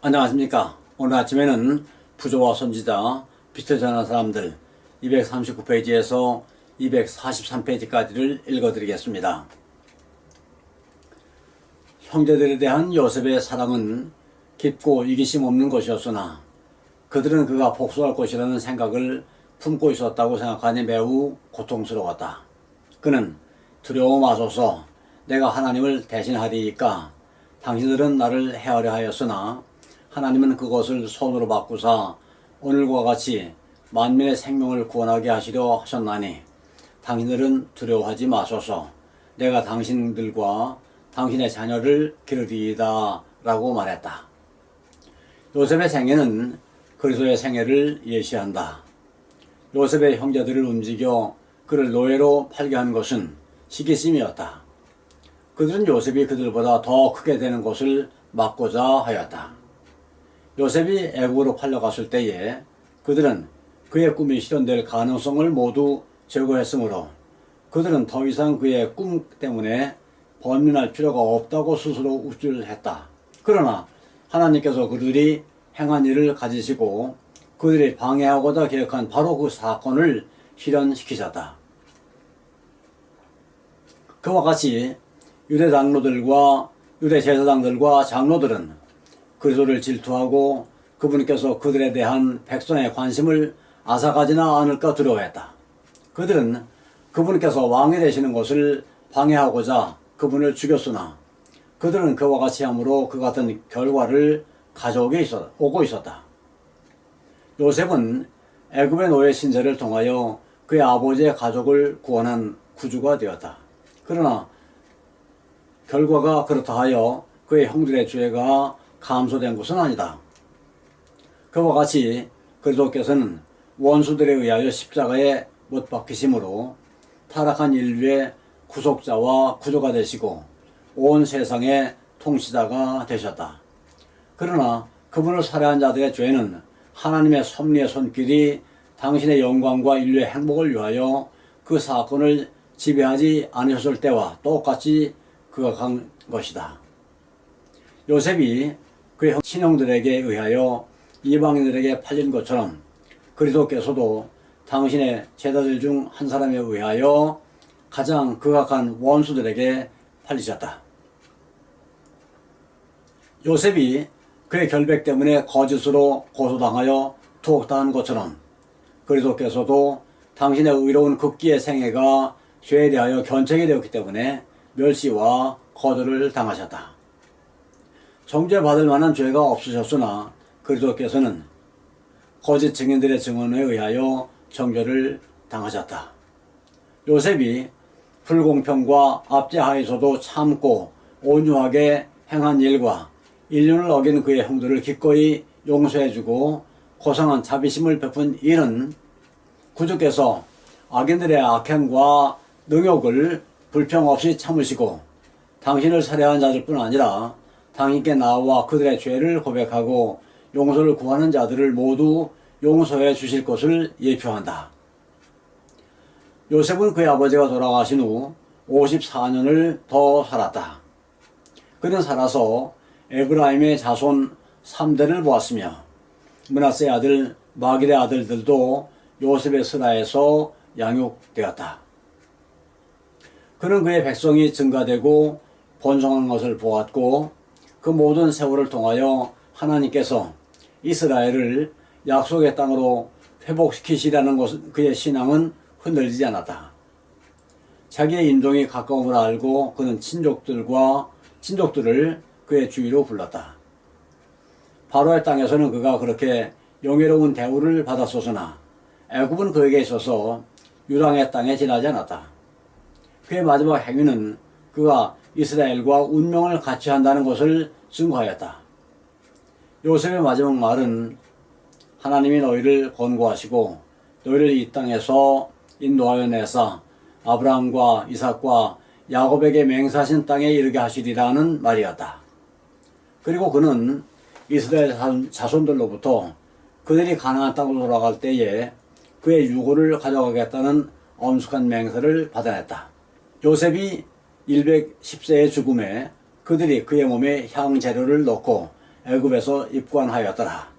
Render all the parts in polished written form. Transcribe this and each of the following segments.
안녕하십니까. 오늘 아침에는 부조와 선지자, 빛을 전하는 사람들 239페이지에서 243페이지까지를 읽어드리겠습니다. 형제들에 대한 요셉의 사랑은 깊고 이기심 없는 것이었으나 그들은 그가 복수할 것이라는 생각을 품고 있었다고 생각하니 매우 고통스러웠다. 그는 두려워 마소서, 내가 하나님을 대신하리이까 당신들은 나를 해하려 하였으나 하나님은 그것을 손으로 바꾸사 오늘과 같이 만민의 생명을 구원하게 하시려 하셨나니 당신들은 두려워하지 마소서, 내가 당신들과 당신의 자녀를 기르리이다 라고 말했다. 요셉의 생애는 그리스도의 생애를 예시한다. 요셉의 형제들을 움직여 그를 노예로 팔게 한 것은 시기심이었다. 그들은 요셉이 그들보다 더 크게 되는 것을 막고자 하였다. 요셉이 애국으로 팔려갔을 때에 그들은 그의 꿈이 실현될 가능성을 모두 제거했으므로 그들은 더 이상 그의 꿈 때문에 번민할 필요가 없다고 스스로 우쭐했다. 그러나 하나님께서 그들이 행한 일을 가지시고 그들이 방해하고자 계획한 바로 그 사건을 실현시키셨다. 그와 같이 유대 장로들과 유대 제사장들과 장로들은 그리스도를 질투하고 그분께서 그들에 대한 백성의 관심을 앗아가지나 않을까 두려워했다. 그들은 그분께서 왕이 되시는 것을 방해하고자 그분을 죽였으나 그들은 그와 같이 함으로 그 같은 결과를 가져오고 있었다. 요셉은 애굽의 노예 신세를 통하여 그의 아버지의 가족을 구원한 구주가 되었다. 그러나 결과가 그렇다 하여 그의 형들의 죄가 감소된 것은 아니다. 그와 같이 그리스도께서는 원수들에 의하여 십자가에 못 박히심으로 타락한 인류의 구속자와 구조가 되시고 온 세상의 통치자가 되셨다. 그러나 그분을 살해한 자들의 죄는 하나님의 섭리의 손길이 당신의 영광과 인류의 행복을 위하여 그 사건을 지배하지 않으셨을 때와 똑같이 그가 간 것이다. 요셉이 그의 친형들에게 의하여 이방인들에게 팔린 것처럼 그리스도께서도 당신의 제자들 중 한 사람에 의하여 가장 극악한 원수들에게 팔리셨다. 요셉이 그의 결백 때문에 거짓으로 고소당하여 투옥당한 것처럼 그리스도께서도 당신의 의로운 극기의 생애가 죄에 대하여 견책이 되었기 때문에 멸시와 거절을 당하셨다. 정죄받을 만한 죄가 없으셨으나 그리스도께서는 거짓 증인들의 증언에 의하여 정죄를 당하셨다. 요셉이 불공평과 압제하에서도 참고 온유하게 행한 일과 인륜을 어긴 그의 형들을 기꺼이 용서해주고 고상한 자비심을 베푼 일은 구주께서 악인들의 악행과 능욕을 불평 없이 참으시고 당신을 살해한 자들뿐 아니라 당신께 나와 그들의 죄를 고백하고 용서를 구하는 자들을 모두 용서해 주실 것을 예표한다. 요셉은 그의 아버지가 돌아가신 후 54년을 더 살았다. 그는 살아서 에브라임의 자손 3대를 보았으며 므낫세의 아들 마길의 아들들도 요셉의 슬하에서 양육되었다. 그는 그의 백성이 증가되고 번성한 것을 보았고 그 모든 세월을 통하여 하나님께서 이스라엘을 약속의 땅으로 회복시키시라는 그의 신앙은 흔들리지 않았다. 자기의 인종이 가까움을 알고 그는 친족들을 그의 주위로 불렀다. 바로의 땅에서는 그가 그렇게 영예로운 대우를 받았었으나 애굽은 그에게 있어서 유랑의 땅에 지나지 않았다. 그의 마지막 행위는 그가 이스라엘과 운명을 같이 한다는 것을 증거하였다. 요셉의 마지막 말은 하나님이 너희를 권고하시고 너희를 이 땅에서 인도하여 내사 아브라함과 이삭과 야곱에게 맹세하신 땅에 이르게 하시리라는 말이었다. 그리고 그는 이스라엘 자손들로부터 그들이 가나안 땅으로 돌아갈 때에 그의 유고를 가져가겠다는 엄숙한 맹세를 받아냈다. 요셉이 110세의 죽음에 그들이 그의 몸에 향재료를 넣고 애굽에서 입관하였더라.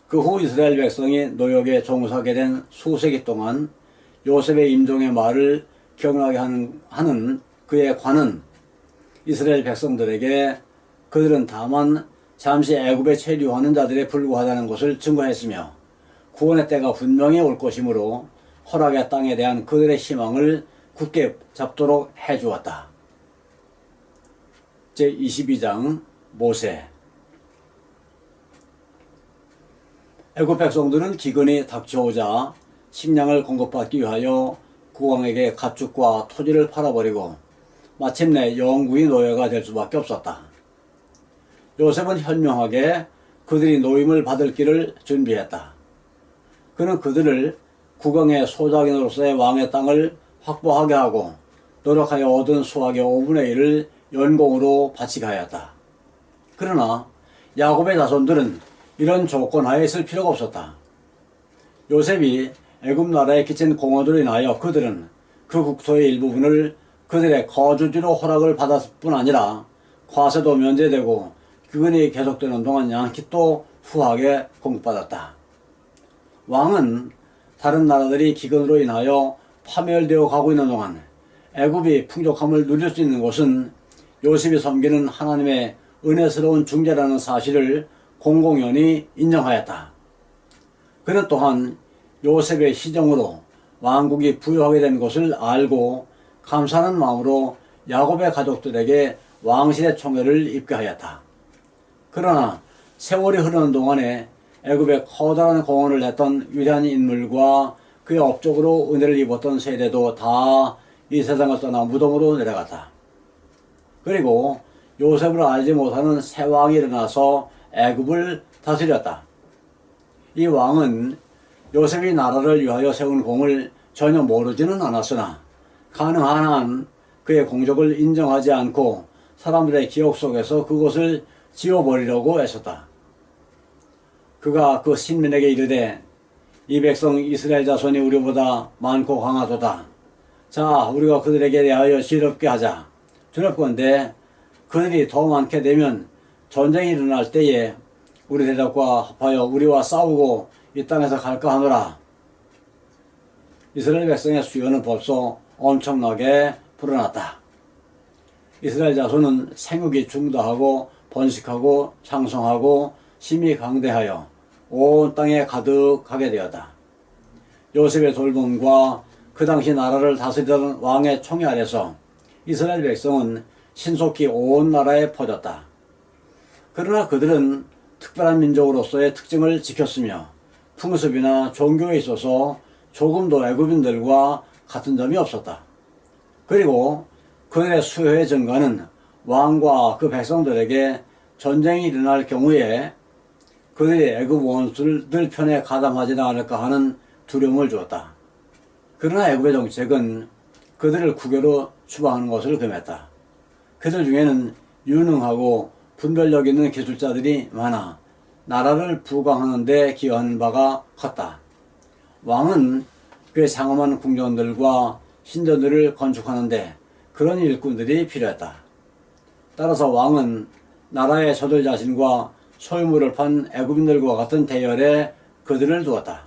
그 후 이스라엘 백성이 노역에 종사하게 된 수세기 동안 요셉의 임종의 말을 기억나게 하는 그의 관은 이스라엘 백성들에게 그들은 다만 잠시 애굽에 체류하는 자들에 불과하다는 것을 증거했으며 구원의 때가 분명히 올 것이므로 허락의 땅에 대한 그들의 희망을 굳게 잡도록 해주었다. 제22장 모세. 애굽 백성들은 기근이 닥쳐오자 식량을 공급받기 위하여 국왕에게 가축과 토지를 팔아버리고 마침내 영구히 노예가 될 수밖에 없었다. 요셉은 현명하게 그들이 노임을 받을 길을 준비했다. 그는 그들을 국왕의 소작인으로서의 왕의 땅을 확보하게 하고 노력하여 얻은 수확의 5분의 1을 연공으로 바치게 하였다. 그러나 야곱의 자손들은 이런 조건 하에 있을 필요가 없었다. 요셉이 애굽 나라에 끼친 공헌으로 인하여 그들은 그 국토의 일부분을 그들의 거주지로 허락을 받았을 뿐 아니라 과세도 면제되고 기근이 계속되는 동안 양식도 후하게 공급받았다. 왕은 다른 나라들이 기근으로 인하여 파멸되어 가고 있는 동안 애굽이 풍족함을 누릴 수 있는 것은 요셉이 섬기는 하나님의 은혜스러운 중재라는 사실을 공공연히 인정하였다. 그는 또한 요셉의 희정으로 왕국이 부유하게 된 것을 알고 감사하는 마음으로 야곱의 가족들에게 왕실의 총애를 입게 하였다. 그러나 세월이 흐르는 동안에 애굽에 커다란 공헌을 했던 위대한 인물과 그의 업적으로 은혜를 입었던 세대도 다 이 세상을 떠나 무덤으로 내려갔다. 그리고 요셉을 알지 못하는 새 왕이 일어나서 애굽을 다스렸다. 이 왕은 요셉이 나라를 위하여 세운 공을 전혀 모르지는 않았으나 가능한 한 그의 공적을 인정하지 않고 사람들의 기억 속에서 그것을 지워버리려고 애썼다. 그가 그 신민에게 이르되 이 백성 이스라엘 자손이 우리보다 많고 강하도다. 자, 우리가 그들에게 대하여 지럽게 하자. 두렵건대 그들이 더 많게 되면 전쟁이 일어날 때에 우리 대적과 합하여 우리와 싸우고 이 땅에서 갈까 하노라. 이스라엘 백성의 수요는 벌써 엄청나게 불어났다. 이스라엘 자손은 생육이 중다하고 번식하고 창성하고 힘이 강대하여 온 땅에 가득하게 되었다. 요셉의 돌봄과 그 당시 나라를 다스리던 왕의 총애 아래서 이스라엘 백성은 신속히 온 나라에 퍼졌다. 그러나 그들은 특별한 민족으로서의 특징을 지켰으며 풍습이나 종교에 있어서 조금도 애굽인들과 같은 점이 없었다. 그리고 그들의 수요의 증가는 왕과 그 백성들에게 전쟁이 일어날 경우에 그들이 애굽 원수들 편에 가담하지 않을까 하는 두려움을 주었다. 그러나 애굽의 정책은 그들을 국외로 추방하는 것을 금했다. 그들 중에는 유능하고 분별력 있는 기술자들이 많아 나라를 부강하는 데 기여하는 바가 컸다. 왕은 그의 장엄한 궁전들과 신전들을 건축하는데 그런 일꾼들이 필요했다. 따라서 왕은 나라의 저들 자신과 소유물을 판 애굽인들과 같은 대열에 그들을 두었다.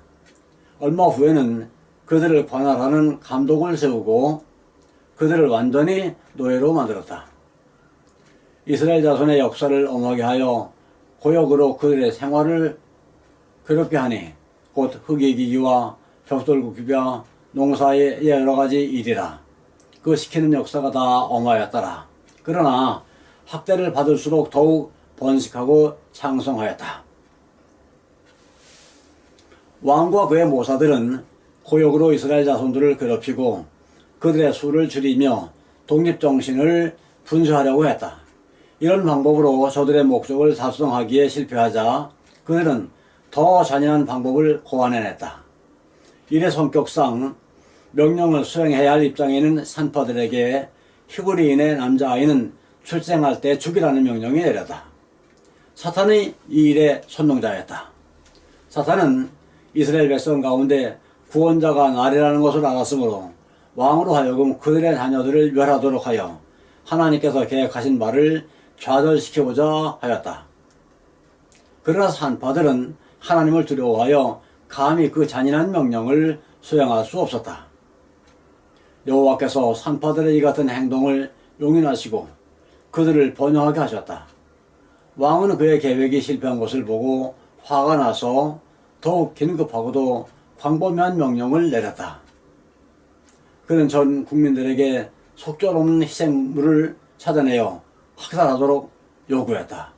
얼마 후에는 그들을 관할하는 감독을 세우고 그들을 완전히 노예로 만들었다. 이스라엘 자손의 역사를 엄하게 하여 고역으로 그들의 생활을 괴롭게 하니 곧 흙이기기와 벽돌 굽기와 농사의 여러 가지 일이라. 그 시키는 역사가 다 엄하였더라. 그러나 학대를 받을수록 더욱 번식하고 창성하였다. 왕과 그의 모사들은 고역으로 이스라엘 자손들을 괴롭히고 그들의 수를 줄이며 독립정신을 분쇄하려고 했다. 이런 방법으로 저들의 목적을 달성하기에 실패하자 그들은 더 잔인한 방법을 고안해냈다. 이의 성격상 명령을 수행해야 할 입장에 있는 산파들에게 히브리인의 남자아이는 출생할 때 죽이라는 명령이 내렸다. 사탄이 이 일의 선동자였다. 사탄은 이스라엘 백성 가운데 구원자가 나리라는 것을 알았으므로 왕으로 하여금 그들의 자녀들을 멸하도록 하여 하나님께서 계획하신 바를 좌절시켜보자 하였다. 그러나 산파들은 하나님을 두려워하여 감히 그 잔인한 명령을 수행할 수 없었다. 여호와께서 산파들의 이 같은 행동을 용인하시고 그들을 번영하게 하셨다. 왕은 그의 계획이 실패한 것을 보고 화가 나서 더욱 긴급하고도 광범위한 명령을 내렸다. 그는 전 국민들에게 속절없는 희생물을 찾아내어 학살하도록 요구했다.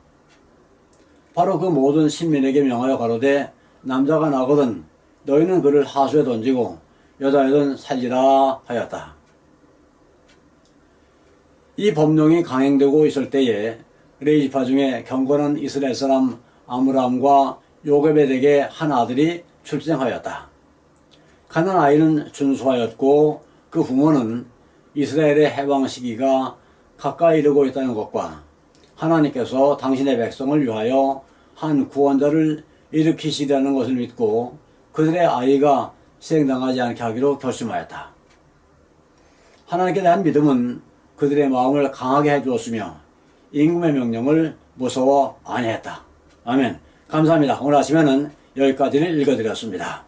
바로 그 모든 신민에게 명하여 가로되 남자가 나거든 너희는 그를 하수에 던지고 여자여든 살리라 하였다. 이 법령이 강행되고 있을 때에 레위지파 중에 경건한 이스라엘 사람 아므람과 요게벳에게 한 아들이 출생하였다. 가난 아이는 준수하였고 그 부모는 이스라엘의 해방 시기가 가까이 이르고 있다는 것과 하나님께서 당신의 백성을 위하여 한 구원자를 일으키시려는 것을 믿고 그들의 아이가 희생당하지 않게 하기로 결심하였다. 하나님께 대한 믿음은 그들의 마음을 강하게 해주었으며 임금의 명령을 무서워 아니했다. 아멘. 감사합니다. 오늘 아침에는 여기까지를 읽어드렸습니다.